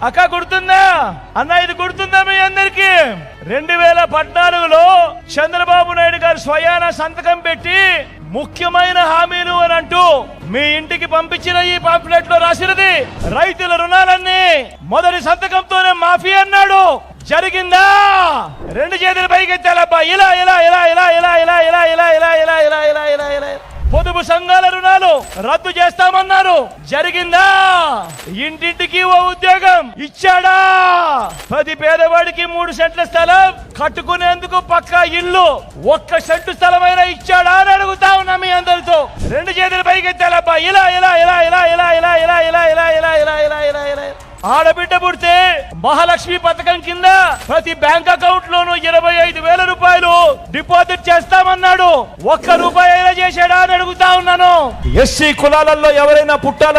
అక్క గుర్తుందా అన్న? ఇది గుర్తుందా మీ అందరికి? 2014లో చంద్రబాబు నాయుడు గారు స్వయాన సంతకం పెట్టి ముఖ్యమైన హామీలు అని అంటూ మీ ఇంటికి పంపించిన ఈ పాంప్లెట్ లో రాసినది రైతుల రుణాలన్నీ మొదటి సంతకంతోనే మాఫీ అన్నాడు. జరిగిందా? రెండు చేతులు పైకెత్తాలబ్బా. ఇలా ఇలా ఇలా ఇలా ఇలా ఇలా ఇలా ఇలా ఇలా ఇలా ఇలా ఇలా ఇలా ఇలా పొదుపు సంఘాల రుణాలు రద్దు చేస్తామన్నారు. జరిగిందా? ఇంటింటికి ఓ ఉద్యోగం ఇచ్చాడా? ప్రతి పేదవాడికి 3 సెంట్ల స్థలం, కట్టుకునేందుకు పక్కా ఇల్లు, 1 సెంటు స్థలమైనా ఇచ్చాడా అని అడుగుతా ఉన్నా మీ అందరితో. రెండు చేతులు పైకెత్తాలబ్బా. ఇలా ఇలా ఇలా ఇలా ఇలా ఇలా ఇలా ఇలా ఇలా ఇలా ఇలా ఇలా ఇలా ఇలా ఆడబిడ్డ పుడితే మహాలక్ష్మి పథకం కింద ప్రతి బ్యాంక్ అకౌంట్ లోనూ 25,000 రూపాయలు డిపాజిట్ చేస్తామన్నాడు. 1 రూపాయి అయినా చేశాడా అని అడుగుతా ఉన్నాను. ఎస్సీ కులాలలో ఎవరైనా పుట్టాల